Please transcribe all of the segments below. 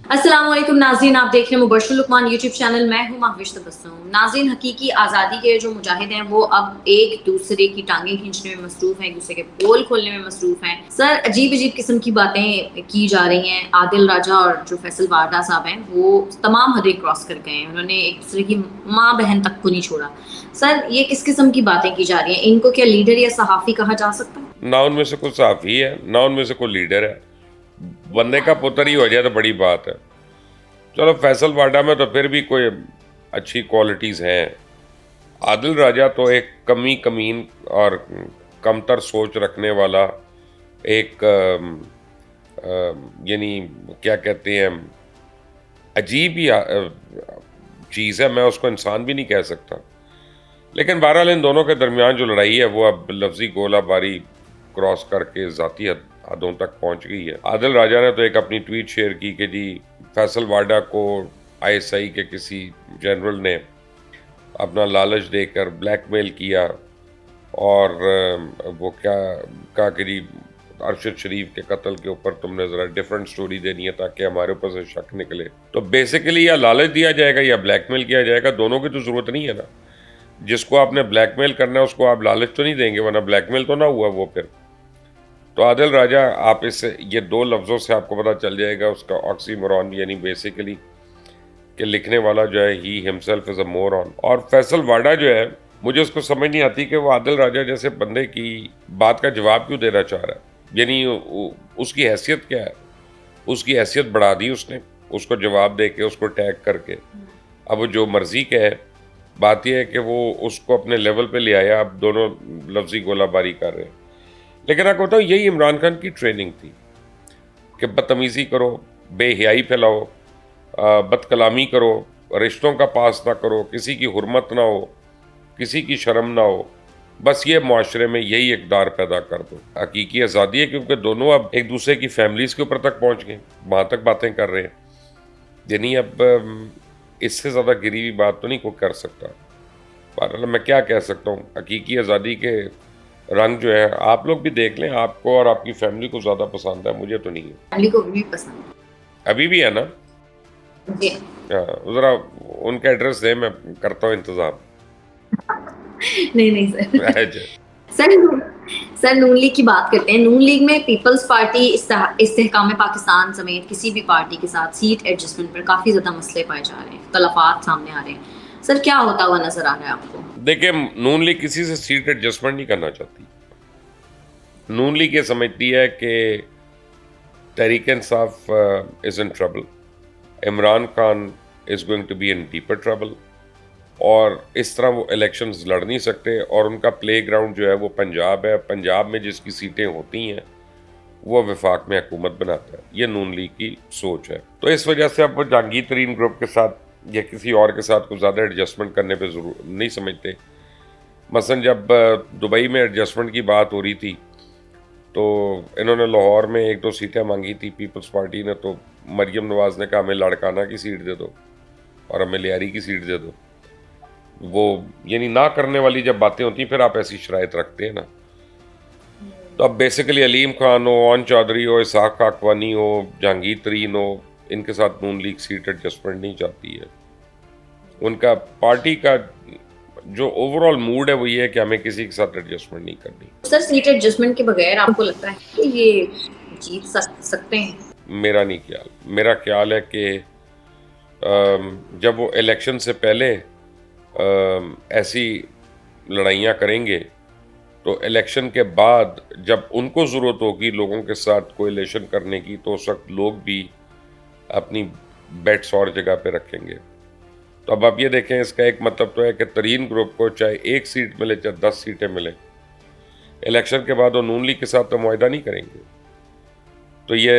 अस्सलाम वालेकुम नाज़रीन, आप देख रहे हैं मुबश्शिर लुकमान यूट्यूब चैनल। मैं हूं महविश तबस्सुम। नाज़रीन, हकीकी आज़ादी के जो मुजाहिद हैं वो अब एक दूसरे की टांगें खींचने में मसरूफ़ हैं, एक दूसरे के पोल खोलने में मसरूफ़ हैं। सर, अजीब-अजीब किस्म की बातें की जा रही हैं। आदिल राजा और जो फैसल वारडा साहब हैं वो तमाम हदें क्रॉस कर गए हैं। उन्होंने एक दूसरे की माँ-बहन तक को नहीं छोड़ा। सर, ये किस किस्म की बातें की जा रही हैं? इनको क्या लीडर या सहाफ़ी कहा जा सकता है? ना उनमें से कोई साफी है, ना उनमें से कोई लीडर है। बंदे का पुत्र ही हो जाए तो बड़ी बात है। चलो, फैसल वाडा में तो फिर भी कोई अच्छी क्वालिटीज हैं। आदिल राजा तो एक कमीन और कमतर सोच रखने वाला एक यानी क्या कहते हैं, अजीब ही चीज़ है। मैं उसको इंसान भी नहीं कह सकता। लेकिन बहरहाल इन दोनों के दरमियान जो लड़ाई है वो अब लफ्जी गोलाबारी क्रॉस करके ज़ाती हदों तक पहुंच गई है। आदिल राजा ने तो एक अपनी ट्वीट शेयर की कि जी, फैसल वाडा को आईएसआई के किसी जनरल ने अपना लालच देकर ब्लैकमेल किया और वो क्या कहा कि जी, अरशद शरीफ के कत्ल के ऊपर तुमने ज़रा डिफरेंट स्टोरी देनी है ताकि हमारे ऊपर से शक निकले। तो बेसिकली या लालच दिया जाएगा या ब्लैकमेल किया जाएगा, दोनों की तो ज़रूरत नहीं है ना। जिसको आपने ब्लैकमेल करना है उसको आप लालच तो नहीं देंगे, वरना ब्लैकमेल तो ना हुआ वो फिर। तो आदिल राजा, आप इससे ये दो लफ्ज़ों से आपको पता चल जाएगा उसका ऑक्सीमोरॉन, यानी बेसिकली कि लिखने वाला जो है he himself is a moron. और फैसल वाडा जो है, मुझे उसको समझ नहीं आती कि वो आदिल राजा जैसे बंदे की बात का जवाब क्यों देना चाह रहा है। यानी उसकी हैसियत क्या है? उसकी हैसियत बढ़ा दी उसने, उसको जवाब दे के, उसको टैग करके। अब वो जो मर्जी का है, बात यह है कि वो उसको अपने लेवल पे ले आया। अब दोनों लफ्जी गोलाबारी कर रहे हैं। लेकिन आपको बताऊँ, यही इमरान खान की ट्रेनिंग थी कि बदतमीज़ी करो, बेहयाई फैलाओ, बदकलामी करो, रिश्तों का पास ना करो, किसी की हुर्मत ना हो, किसी की शर्म ना हो। बस ये मुआशरे में यही इक़दार पैदा कर दो। हकीकी आज़ादी है क्योंकि दोनों अब एक दूसरे की फैमिलीज़ के ऊपर तक पहुँच गए, वहाँ तक बातें कर रहे हैं। यानी अब इससे ज़्यादा गिरी हुई बात तो नहीं कोई कर सकता। बहरहाल मैं क्या कह सकता हूँ, हकीकी आज़ादी के रंग जो है आप लोग भी देख लें, आपको और आपकी फैमिली को ज़्यादा पसंद है, मुझे तो नहीं है। फैमिली को भी पसंद अभी भी है ना? है। जी। ज़रा उनका एड्रेस दे, मैं करता हूँ इंतज़ाम। नहीं, नहीं सर। अच्छा। सर नू सर, नून लीग की बात करते हैं। नून लीग में पीपल्स पार्टी इस्तेहकाम पाकिस्तान समेत किसी भी पार्टी के साथ सीट एडजस्टमेंट पर काफ़ी ज़्यादा मसले पाए जा रहे हैं, इख्तलाफात सामने आ रहे हैं। सर, क्या होता हुआ नज़र आ रहा है आपको? देखिए, नून लीग किसी से सीट एडजस्टमेंट नहीं करना चाहती। नून लीग ये समझती है कि Tehreek Insaf is in trouble, Imran Khan is going to be in deeper trouble, और इस तरह वो इलेक्शंस लड़ नहीं सकते। और उनका प्ले ग्राउंड जो है वो पंजाब है। पंजाब में जिसकी सीटें होती हैं वो वफाक में हुकूमत बनाता है। ये नून लीग की सोच है। तो इस वजह से अब वो जहांगीर तरीन ग्रुप के साथ या किसी और के साथ कुछ ज़्यादा एडजस्टमेंट करने पे ज़रूर नहीं समझते। मसलन जब दुबई में एडजस्टमेंट की बात हो रही थी तो इन्होंने लाहौर में एक दो सीटें मांगी थी पीपल्स पार्टी ने, तो मरियम नवाज़ ने कहा हमें लाड़काना की सीट दे दो और हमें लियारी की सीट दे दो। वो यानी ना करने वाली जब बातें होती हैं फिर आप ऐसी शराइत रखते हैं ना। तो अब बेसिकली अलीम खान हो, ओन चौधरी हो, इसहाक काकवानी हो, जहांगीर तरीन हो, इनके साथ नून लीग सीट एडजस्टमेंट नहीं चाहती है। उनका पार्टी का जो ओवरऑल मूड है वो ये है कि हमें किसी के साथ एडजस्टमेंट नहीं करनी। सर, सीट एडजस्टमेंट के बगैर आपको लगता है कि ये जीत सकते हैं? मेरा नहीं ख्याल। मेरा ख्याल है कि जब वो इलेक्शन से पहले ऐसी लड़ाइयाँ करेंगे तो इलेक्शन के बाद जब उनको ज़रूरत होगी लोगों के साथ कोएलिशन करने की, तो उस वक्त लोग भी अपनी बेट्स और जगह पे रखेंगे। तो अब आप ये देखें, इसका एक मतलब तो है कि तरीन ग्रुप को चाहे एक सीट मिले चाहे 10 सीटें मिले, इलेक्शन के बाद वो नून लीग के साथ तो मुआहदा नहीं करेंगे। तो ये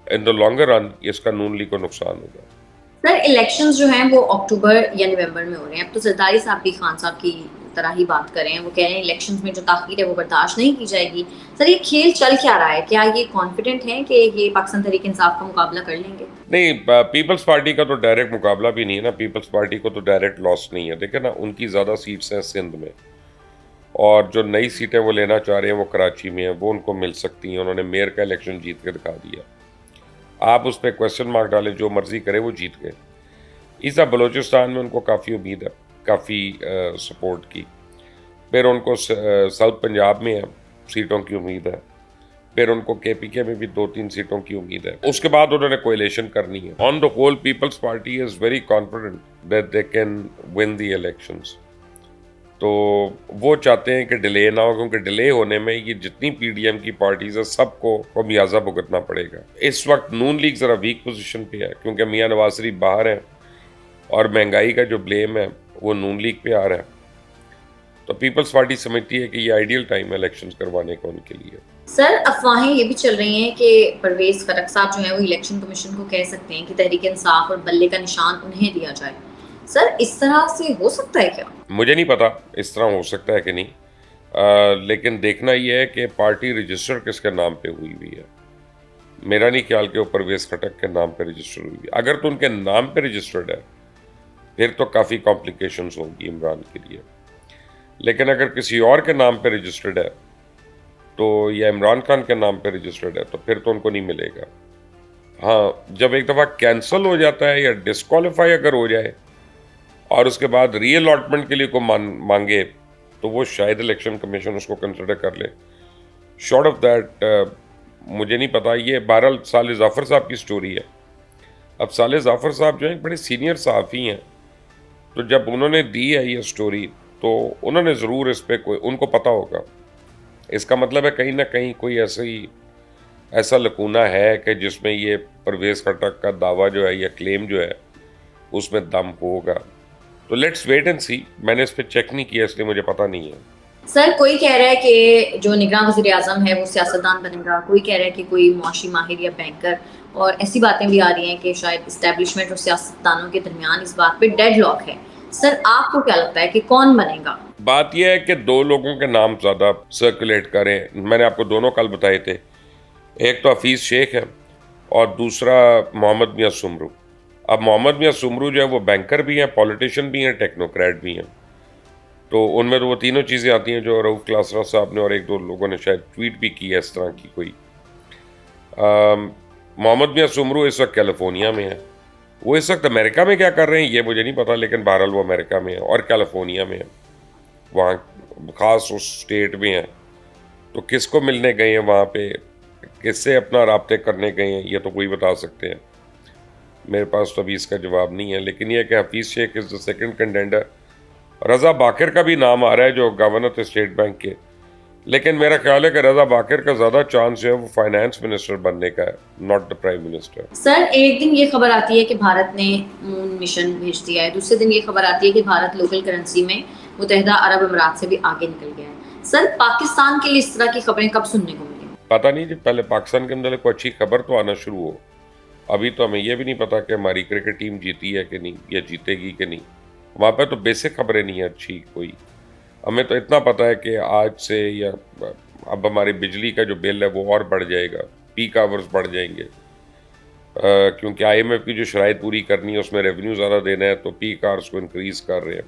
इन द लॉन्गर रन इसका नून लीग को नुकसान होगा। सर, इलेक्शंस जो हैं वो अक्टूबर या नवंबर में हो रहे हैं। अब तो जरदारी साहब भी खान साहब की तरह ही बात कर रहे हैं। वो कह रहे हैं इलेक्शंस में जो ताख़ीर है वो बर्दाश्त नहीं की जाएगी। सर, ये खेल चल क्या रहा है? क्या ये कॉन्फिडेंट हैं कि ये पाकिस्तान तहरीक इंसाफ का मुकाबला कर लेंगे? नहीं, पीपल्स पार्टी का तो डायरेक्ट मुकाबला भी नहीं है ना। पीपल्स पार्टी को तो डायरेक्ट लॉस नहीं है। देखिए ना, उनकी ज़्यादा सीट्स हैं सिंध में, और जो नई सीटें वो लेना चाह रहे हैं वो कराची में हैं, वो उनको मिल सकती हैं। उन्होंने मेयर का इलेक्शन जीत के दिखा दिया। आप उस पर क्वेश्चन मार्क डालें, जो मर्जी करे, वो जीत गए। ईसा बलूचिस्तान में उनको काफ़ी उम्मीद है, काफ़ी सपोर्ट की। फिर उनको साउथ पंजाब में है, सीटों की उम्मीद है। फिर उनको KPK में भी 2-3 सीटों की उम्मीद है। उसके बाद उन्होंने कोएलिशन करनी है। On the whole people's party is very confident that they can win the elections. तो वो चाहते हैं कि डिले ना हो, क्योंकि डिले होने में ये जितनी PDM की पार्टीज है सबको खमियाजा भुगतना पड़ेगा। इस वक्त नून लीग ज़रा वीक पोजीशन पे है, क्योंकि मियां नवाज शरीफ बाहर हैं और महंगाई का जो ब्लेम है वो नून लीग पे आ रहा है। तो पीपल्स पार्टी समझती है कि ये आइडियल टाइम है इलेक्शंस करवाने का उनके लिए। सर, अफवाहें ये भी चल रही हैं कि परवेज खटक साहब जो है वो इलेक्शन कमीशन को कह सकते हैं कि तहरीक इंसाफ और बल्ले का निशान उन्हें दिया जाए। सर, इस तरह से हो सकता है क्या? मुझे नहीं पता इस तरह हो सकता है कि नहीं, लेकिन देखना ये है कि पार्टी रजिस्टर किसके नाम पे हुई हुई है। मेरा नहीं ख्याल कि वो परवेज खटक के नाम पे रजिस्टर हुई है। अगर तो उनके नाम पे रजिस्टर्ड है फिर तो काफ़ी कॉम्प्लिकेशंस होंगी इमरान के लिए, लेकिन अगर किसी और के नाम पे रजिस्टर्ड है तो, या इमरान खान के नाम पे रजिस्टर्ड है, तो फिर तो उनको नहीं मिलेगा। हाँ, जब एक दफ़ा कैंसिल हो जाता है या डिस्क्वालीफाई अगर हो जाए और उसके बाद री अलॉटमेंट के लिए को मांगे, तो वो शायद इलेक्शन कमीशन उसको कंसिडर कर ले। शॉर्ट ऑफ दैट मुझे नहीं पता। ये बहरहाल साले जाफ़र साहब की स्टोरी है। अब साले जाफ़र साहब जो हैं बड़े सीनियर सहाफ़ी हैं, तो जब उन्होंने दी है ये स्टोरी तो उन्होंने ज़रूर इस पर कोई, उनको पता होगा। इसका मतलब है कहीं ना कहीं कोई ऐसा लकूना है कि जिसमें ये परवेज़ खटक का दावा जो है या क्लेम जो है उसमें दम होगा। तो लेट्स वेट एंड सी। मैंने इस पर चेक नहीं किया इसलिए मुझे पता नहीं है। सर, कोई कह रहा है कि जो निगरान वज़ीर आज़म है वो सियासतदान बनेगा, कोई कह रहा है कि कोई मुआशी माहिर या बैंकर, और ऐसी बातें भी आ रही हैं कि शायद इस्टेब्लिशमेंट और सियासतदानों के दरमियान इस बात पे डेडलॉक है। सर, आपको क्या लगता है कि कौन बनेगा? बात यह है कि दो लोगों के नाम ज़्यादा सर्कुलेट करें। मैंने आपको दोनों कल बताए थे, एक तो हफीज़ शेख है और दूसरा मोहम्मद मियां सुमरू। अब मोहम्मद मियां सुमरू जो है वो बैंकर भी हैं, पॉलिटिशियन भी हैं, टेक्नोक्रेट भी हैं। तो उनमें तो वो तीनों चीज़ें आती हैं जो रऊफ़ क्लासरा साहब ने और एक दो लोगों ने शायद ट्वीट भी की है इस तरह की कोई। मोहम्मद मियां सुमरू इस वक्त कैलिफोर्निया में है। वो इस वक्त अमेरिका में क्या कर रहे हैं ये मुझे नहीं पता, लेकिन बहरहाल वो अमेरिका में है और कैलिफोर्निया में है, वहाँ ख़ास उस स्टेट में है। तो किसको मिलने गए हैं वहाँ पे, किससे अपना राब्ते करने गए हैं, ये तो कोई बता सकते हैं। मेरे पास तो अभी इसका जवाब नहीं है। लेकिन यह कि Hafeez Sheikh is the second contender. Raza Baqar का भी नाम आ रहा है जो गवर्नर थे स्टेट बैंक के, लेकिन मेरा ख्याल है कि रज़ा बाकर का ज़्यादा चांस जो है वो फाइनेंस मिनिस्टर बनने का है, not the prime minister. Sir, एक दिन ये खबर आती है कि भारत ने मून मिशन भेज दिया है, दूसरे दिन ये खबर आती है कि भारत लोकल करेंसी में मुत्तहिदा अरब अमीरात से भी आगे निकल गया है। सर, पाकिस्तान के लिए इस तरह की खबरें कब सुनने को मिलेंगी? पता नहीं जी, पहले पाकिस्तान के अंदर कोई अच्छी खबर तो आना शुरू हो। अभी तो हमें यह भी नहीं पता कि हमारी क्रिकेट टीम जीती है कि नहीं, या जीतेगी कि नहीं। वहाँ पर तो बेसिक खबरें नहीं है अच्छी कोई। हमें तो इतना पता है कि आज से या अब हमारी बिजली का जो बिल है वो और बढ़ जाएगा, पीक आवर्स बढ़ जाएंगे, क्योंकि IMF की जो शराइत पूरी करनी है उसमें रेवेन्यू ज़्यादा देना है, तो पीक आवर्स को इंक्रीज़ कर रहे हैं।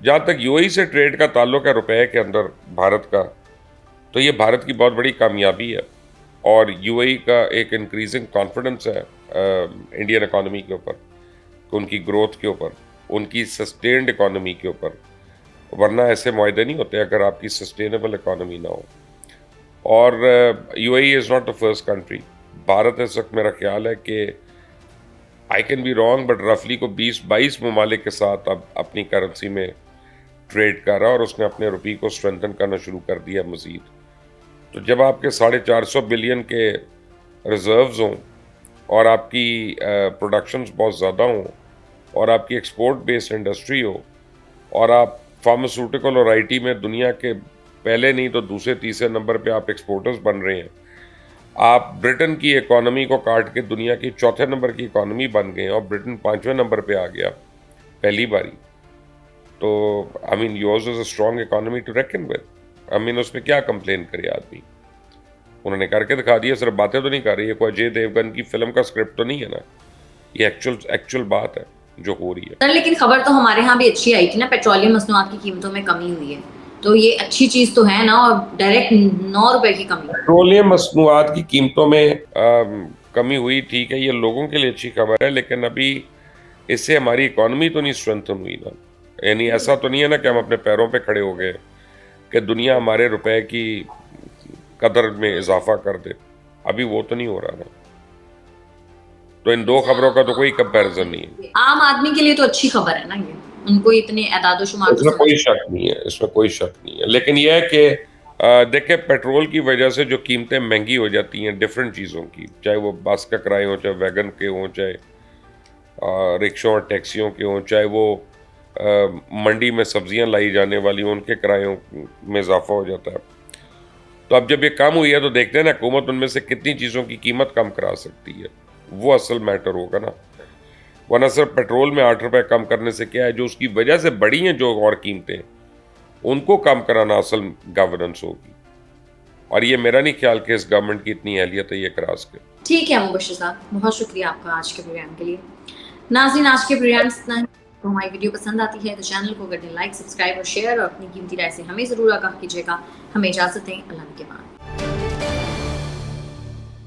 जहाँ तक UAE से ट्रेड का ताल्लुक है रुपए के अंदर भारत का, तो ये भारत की बहुत बड़ी कामयाबी है और UAE का एक इंक्रीजिंग कॉन्फिडेंस है इंडियन इकॉनमी के ऊपर, उनकी ग्रोथ के ऊपर, उनकी सस्टेन्ड इकॉनमी के ऊपर। वरना ऐसे मुआहदे नहीं होते अगर आपकी सस्टेनेबल इकॉनमी ना हो। और UAE is not the first country. Bharat इस वक्त मेरा ख्याल है कि I can be wrong but रफली को 20-22 ममालिक के साथ अब अपनी करेंसी में ट्रेड कर रहा है और उसने अपने रुपये को स्ट्रेंथन करना शुरू कर दिया मज़ीद। तो जब आपके 450 बिलियन के रिज़र्व्स हों और आपकी प्रोडक्शंस बहुत ज़्यादा हों और आपकी एक्सपोर्ट बेस्ड इंडस्ट्री हो और आप फार्मास्यूटिकल और IT में दुनिया के पहले नहीं तो दूसरे तीसरे नंबर पे आप एक्सपोर्टर्स बन रहे हैं, आप ब्रिटेन की इकॉनमी को काट के दुनिया की चौथे नंबर की इकॉनमी बन गए और ब्रिटेन 5वें नंबर पे आ गया पहली बारी। तो I mean yours is a strong economy to reckon with. I mean उस पर क्या कंप्लेन करे आदमी, उन्होंने करके दिखा दिया। सिर्फ बातें तो नहीं कर रही है, कोई अजय देवगन की फिल्म का स्क्रिप्ट तो नहीं है ना, ये एक्चुअल बात है जो हो रही है। सर, लेकिन खबर तो हमारे यहाँ भी अच्छी आई थी ना, पेट्रोलियम मसनूआत की कीमतों में कमी हुई है, तो ये अच्छी चीज़ तो है ना, और डायरेक्ट 9 रुपए की कमी। पेट्रोलियम मसनूआत की कीमतों में कमी हुई, ठीक है, ये लोगों के लिए अच्छी खबर है, लेकिन अभी इससे हमारी इकॉनमी तो नहीं स्ट्रेंथन हुई ना। यानी ऐसा तो नहीं है ना कि हम अपने पैरों पे खड़े हो गए कि दुनिया हमारे रुपए की कदर में इजाफा कर दे, अभी वो तो नहीं हो रहा ना। तो इन दो खबरों का तो कोई कंपैरिजन नहीं है। आम आदमी के लिए तो अच्छी खबर है ना ये, उनको इतने एदाद शुमार तो इसमें समझ कोई शक नहीं है, इसमें कोई शक नहीं है, लेकिन यह है कि देखिए, पेट्रोल की वजह से जो कीमतें महंगी हो जाती हैं डिफरेंट चीज़ों की, चाहे वो बस का किराए हो, चाहे वैगन के हों, चाहे रिक्शों और टैक्सियों के हों, चाहे वो मंडी में सब्जियां लाई जाने वाली हों, उनके किरायों में इजाफा हो जाता है। तो अब जब ये कम हुई है तो देखते हैं ना हुकूमत उनमें से कितनी चीज़ों की कीमत कम करा सकती है, वो असल मैटर होगा ना। वरना सिर्फ पेट्रोल में 8 रुपए कम करने से क्या है, जो उसकी वजह से बढ़ी हैं जो और कीमतें, उनको कम कराना असल गवर्नेंस होगी। और ये मेरा नहीं ख्याल कि इस गवर्नमेंट की इतनी अहलियत है ये करा सके। ठीक है मुबश्शिर साहब, बहुत शुक्रिया आपका आज के प्रोग्राम के लिए। नाज़रीन, आज के प्रोग्राम से इतना ही। तो हमारी वीडियो पसंद आती है तो चैनल को कर दें लाइक, सब्सक्राइब और शेयर, और अपनी कीमती राय से हमें ज़रूर आगाह कीजिएगा। हमें इजाज़त दें, अल्लाह के बाद।